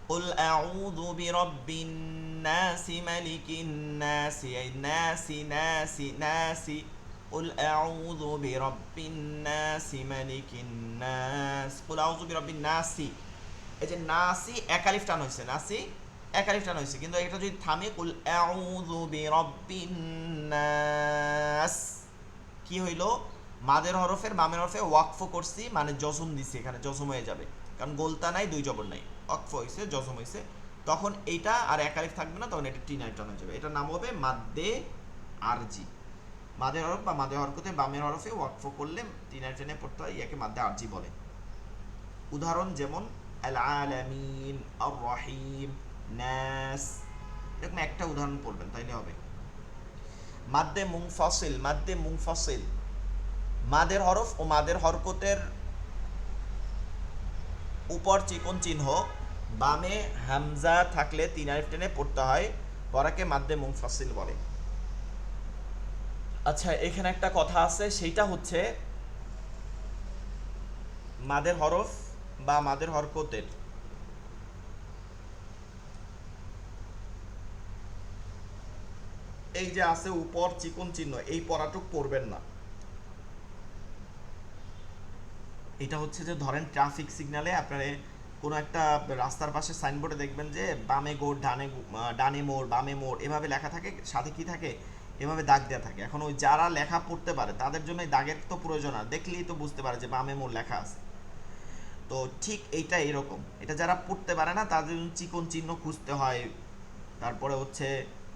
B: কুল আউযু বিরাব্বিন নাসি মালিকিন নাসি, এই নাসি নাসি নাসি, কুল আউযু বিরাব্বিন নাসি মালিকিন নাস, কুল আউযু বিরাব্বিন নাসি। এই যে নাসি এক আলিফ টান হয়েছে, নাসি এক আলিফ টান হয়েছে, কিন্তু এটা যদি থামে কুল আউযু বিরাব্বিন নাস, কি হইল, মাদের হরফের বামের হরফে ওয়াকফ করছি, মানে জজম দিছি, এখানে জজম হয়ে যাবে, কারণ গোলতা নাই, দুই জবর নাই, ওয়াকফ হয়েছে, জজম হয়েছে, তখন এইটা আর এক আলিফ থাকবে না, তখন এটা তিন আলিফ টান হয়ে যাবে। এটার নাম হবে মাদ্দে আরজি। মাদের হরফ বা মাদের হরকতে বামের হরফে ওয়াকফ করলে তিন আলিফ টেনে পড়তে হয়, ইয়াকে মাদ্দে আরজি বলে। উদাহরণ যেমন আল আলামিন, আর রহিম, নাস, এরকম একটা উদাহরণ পড়বেন তাইলে হবে। মাদ্দে মুনফাসিল, মাদ্দে মুনফাসিল, মাদের হরফ ও মাদের হরকতের উপর চিকন চিহ্ন, বামে হামজা থাকলে তিন আলিফ টেনে পড়তে হয়, পড়াকে মাদ্দে মুনফাসিল বলে। আচ্ছা, এখানে একটা কথা আছে, সেইটা হচ্ছে মাদের হরফ বা মাদের হরকতের এই যে আছে উপর চিকন চিহ্ন, এই পড়াটুক পড়বেন না। এটা হচ্ছে যে ধরেন ট্রাফিক সিগন্যালে আপনারা কোনো একটা রাস্তার পাশে সাইনবোর্ডে দেখবেন যে বামে গোড়, ডানে মোড়, বামে মোড়, এভাবে লেখা থাকে, সাথে কি থাকে, এভাবে দাগ দেওয়া থাকে। এখন ওই যারা লেখা পড়তে পারে তাদের জন্য এই দাগের তো প্রয়োজন, আর দেখলেই তো বুঝতে পারে যে বামে মোড় লেখা আছে। তো ঠিক এইটা এরকম, এটা যারা পড়তে পারে না তাদের জন্য চিকন চিহ্ন খুঁজতে হয়, তারপরে হচ্ছে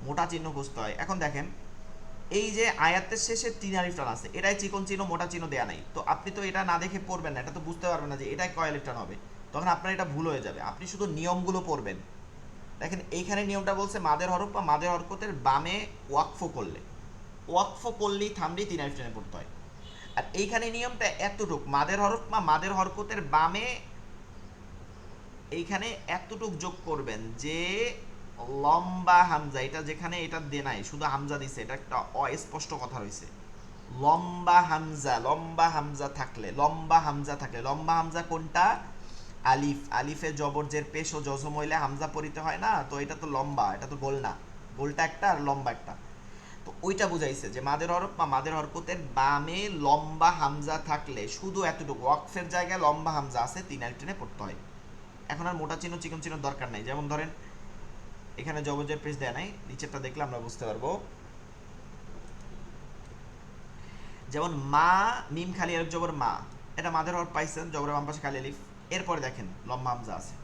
B: মোটা চিহ্ন খুঁজতে হয়। এখন দেখেন, এই যে আয়াতের শেষে তিন আলিফ টান আছে, এটাই চিকন চিহ্ন, মোটা চিহ্ন দেয়া নাই, তো আপনি তো এটা না দেখে পড়বেন না, এটা তো বুঝতে পারবেন না যে এটাই কয় আলিফ টান হবে, তখন আপনার এটা ভুল হয়ে যাবে। আপনি শুধু নিয়মগুলো পড়বেন। দেখেন এইখানে নিয়মটা বলছে মাদের হরফ বা মাদের হরকতের বামে ওয়াকফ করলে, ওয়াকফ করলেই থামলেই তিন আলিফ টেনে পড়তে হয়। আর এইখানে নিয়মটা এতটুক, মাদের হরফ বা মাদের হরকতের বামে এইখানে এতটুক যোগ করবেন যে লম্বা হামজা, এটা যেখানে এটা দে নাই, শুধু হামজা দিছে, এটা একটা অস্পষ্ট কথা রয়েছে। লম্বা হামজা, লম্বা হামজা থাকলে, লম্বা হামজা থাকলে, লম্বা হামজা কোনটা? আলিফ, আলিফে জবর জের পেশ ও জজম হইলে হামজা পড়িতে হয় না, তো এটা তো লম্বা, এটা তো গোল না, গোলটা একটা আর লম্বা একটা। তো ওইটা বুঝাইছে যে মাদের হরফ বা মাদের হরকতের বামে লম্বা হামজা থাকলে শুধু এতটুকু ওয়াকফের জায়গায় লম্বা হামজা আছে, 3 আলিফ টেনে পড়তে হয়। এখন আর মোটা চিহ্ন চিকন চিহ্ন দরকার নাই। যেমন ধরেন এখানে জবরজের পেশ দেয়া নাই, নিচেরটা দেখলে আমরা বুঝতে পারবো। যেমন মা, মিম খালি আলিফ জবর মা, এটা মাদের হরফ পাইছেন, জবরের বাম পাশে খালি আলিফ, এরপরে দেখেন লম্বা হামজা আছে।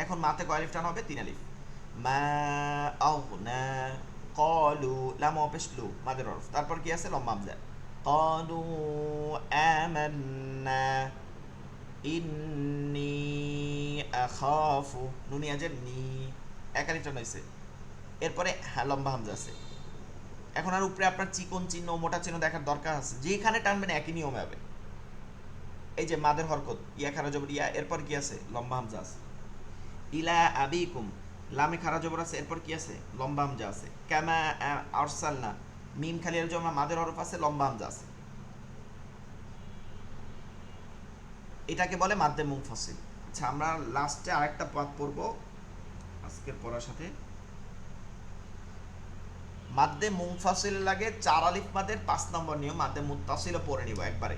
B: এখন মাতে কয় আলিফ টান হবে? 3 আলিফ। মা আগনা, ক্বালু, লাম পেশ লু, মাদের হরফ, তারপর কি আছে? লম্বা হামজা। ক্বালু আমান্না ইন্নী আখাফু, নুনি আজের নি, এক আলিফ টান হইছে। এরপরে হ্যাঁ লম্বা হামজা আছে। এখন আর উপরে আপনার চিকন চিহ্ন মোটা চিহ্ন দেখার দরকার আছে, যেখানে টানবেন একই নিয়মে হবে। এই যে মাদের হরকত, ইয়া খারা জবর ইয়া, এরপর কি আছে? লম্বা হামজা আছে। ইলা আবিকুম, লামে খারা জবর আছে, এরপর কি আছে? লম্বা হামজা আছে। কামা আরসালনা, মিম খালি এর জন্য মাদের হরফ আছে, লম্বা হামজা আছে। এটাকে বলে মাদ্দে মুনফাসিল। আচ্ছা, আমরা লাস্টে আরেকটা পাঠ পড়ব আজকের পড়ার সাথে। মাদ্দে মুনফাসিল লাগে 4 আলিফ মাদের 5 নম্বর নিয়ম। মাদ্দে মুত্তাসিলও পড়ে নিব একবারে।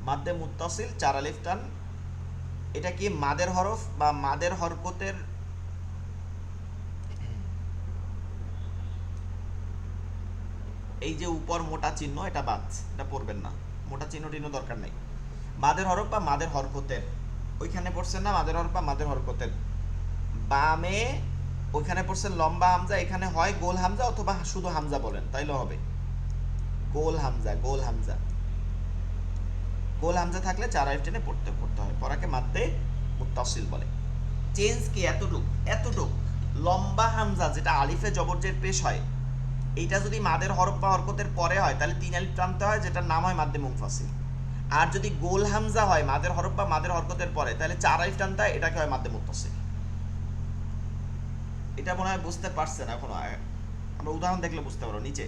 B: মাদ্দে মুত্তাসিল 4 আলিফ টান, এটা কি মাদের হরফ বা মাদের হরকতের এই যে উপর মোটা চিহ্ন, এটা বাদ, এটা পড়বেন না, মোটা চিহ্ন টিহ্ন দরকার নাই। মাদের হরফ বা মাদের হরকতের, ওইখানে পড়ছেন না মাদের হরফ বা মাদের হরকতের বামে, ওইখানে পড়ছেন লম্বা হামজা, এখানে হয় গোল হামজা অথবা শুধু হামজা বলেন তাইলে হবে। গোল হামজা, গোল হামজা, গোল হামজা থাকলে 4 আলিফ টেনে পড়তে হয়, পড়াকে মাদ্দে মুত্তাসিল বলে। চেঞ্জ কি? এতটুক, এতটুক লম্বা হামজা যেটা আলিফে জবরজের পেশ হয়, এইটা যদি মাদের হরফ বা হরকতের পরে হয় তাহলে 3 আলিফ টানতে হয়, যেটার নাম হয় মাদ্দে মুনফাসিল। আর যদি গোল হামজা হয় মাদের হরফ বা মাদের হরকতের পরে, তাহলে 4 আলিফ টানতে হয়, এটাকে হয় মাদ্দে মুত্তাসিল। এটা মনে হয় বুঝতে পারছেন এখনো? আমরা উদাহরণ দেখলে বুঝতে পারো নিচে।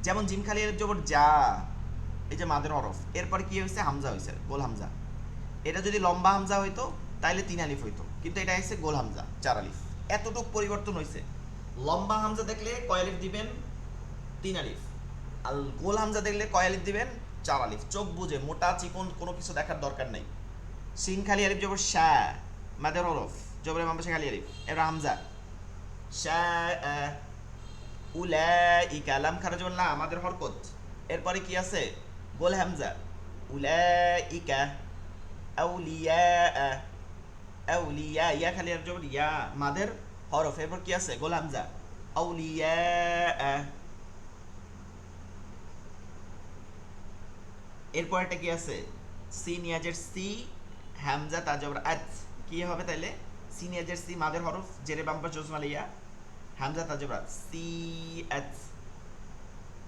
B: যেমন জিম খালি আলিফ জবর যা, এই যে মাদের হরফ, এরপরে কি হয়েছে? হামজা হয়েছে, গোল হামজা। এটা যদি লম্বা হামজা হইতো তাইলে 3 আলিফ হইতো, কিন্তু এটা হচ্ছে গোল হামজা, 4 আলিফ। এতটুক পরিবর্তন হয়েছে। লম্বা হামজা দেখলে কয় আলিফ দিবেন? 3 আলিফ। আর গোল হামজা দেখলে কয় আলিফ দিবেন? 4 আলিফ। চোখ বুঝে, মোটা চিকন কোনো কিছু দেখার দরকার নেই। সিন খালি আলিফ জবর শা, মাদের হরফ, জবরের বাম পাশে খালি আলিফ, এবার হামজা। শা উলাইকা, লাম খারা জবর লা, আমাদের হরকত, এরপরে কি আছে? গোল হামজা। উলাইকা আউলিয়া, আউলিয়া, ইয়া খালি আলিফ জবর ইয়া, মাদের হরফ, এরপর কি আছে? গোল হামজা। আউলিয়া, এরপর একটা কি আছে? সিন ইয়াজের সি, হামজা তাজবর আত, কি হবে তাইলে? সিন ইয়াজের সি, মাদের হরফ, জেরে বাম পাশে জজম আলিয়া, হামজা তাজবর আত, সি আত।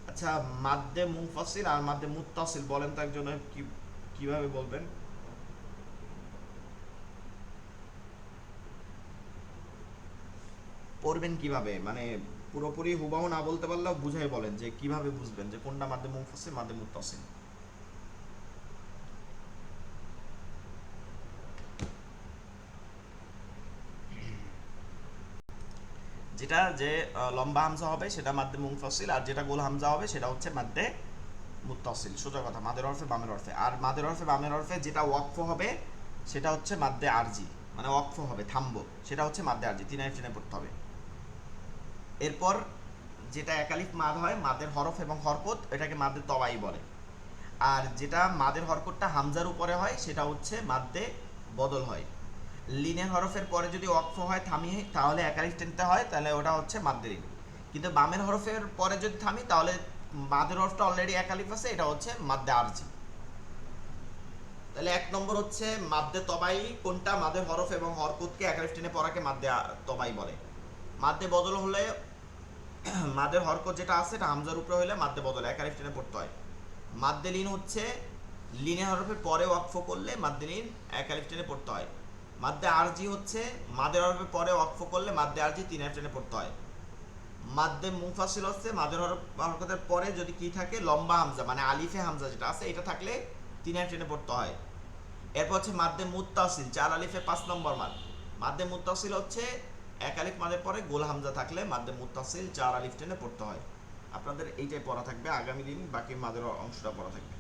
B: আচ্ছা, মাদ্দে মুনফাসিল আর মাদ্দে মুত্তাসিল বলেন তো একজন, কিভাবে বলবেন? পড়বেন কিভাবে? মানে পুরোপুরি হুবাহু না বলতে পারলেও বুঝাই বলেন যে কিভাবে বুঝবেন যে কোনটা মাদ্দে মুনফাসিল, মাদ্দে মুত্তাসিল। যেটা যে লম্বা হামজা হবে সেটা মাদ্দে মুনফাসিল, আর যেটা গোল হামজা হবে সেটা হচ্ছে মাদ্দে মুত্তাসিল। সোজা কথা, মাদের হরফে বামের হরফে। আর মাদের হরফে বামের হরফে যেটা ওয়াকফ হবে সেটা হচ্ছে মাদ্দে আরজি, মানে ওয়াকফ হবে, থামবো, সেটা হচ্ছে মাদ্দে আরজি, 3 আলিফ টেনে পড়তে হবে। এরপর যেটা এক আলিফ মাদ হয় মাদের হরফ এবং হরকত, এটাকে মাদ্দে তবাই বলে। আর যেটা মাদের হরকতটা হামজার উপরে হয় সেটা হচ্ছে মাদ্দে বদল হয়। লিনের হরফের পরে যদি ওয়াকফ হয় থামি, তাহলে এক আলিফ টেনতে হয়, তাহলে ওটা হচ্ছে মাদ্দে লিন। কিন্তু বামের হরফের পরে যদি থামি তাহলে মাদের হরফটা অলরেডি এক আলিফ আছে, এটা হচ্ছে মাদ্দে আরজি। তাহলে 1 নম্বর হচ্ছে মাদ্দে তবাই কোনটা? মাদের হরফ এবং হরকতকে এক আলিফ টেনে পড়াকে মাদ্দে তবাই বলে। মাদ্দে বদল হলে মাদের হরকত যেটা আছে এটা হামজার উপরে হলে মাদ্দে বদল, এক আলিফ টেনে পড়তে হয়। মাদ্দে লিন হচ্ছে লিনের হরফের পরে ওয়াকফ করলে মাদ্দে লিন এক আলিফ টেনে পড়তে হয়। মাদ্দে আরজি হচ্ছে মাদের হরফের পরে ওয়াকফ করলে মাদ্দে আরজি তিন আলিফ টেনে পড়তে হয়। মাদ্দে মুনফাসিল হচ্ছে মাদের হরকতের পরে যদি কি থাকে লম্বা হামজা মানে আলিফে হামজা যেটা আছে এটা থাকলে তিন আলিফ টেনে পড়তে হয়। এরপর হচ্ছে মাদ্দে মুত্তাসিল 4 আলিফে 5 নম্বর মাদ। মাদ্দে মুত্তাসিল হচ্ছে এক আলিফ মাদের পরে গোল হামজা থাকলে মাদ্দে মুত্তাসিল 4 আলিফ টেনে পড়তে হয়। আপনাদের এইটাই পড়া থাকবে, আগামী দিন বাকি মাদের অংশটা পড়া থাকবে।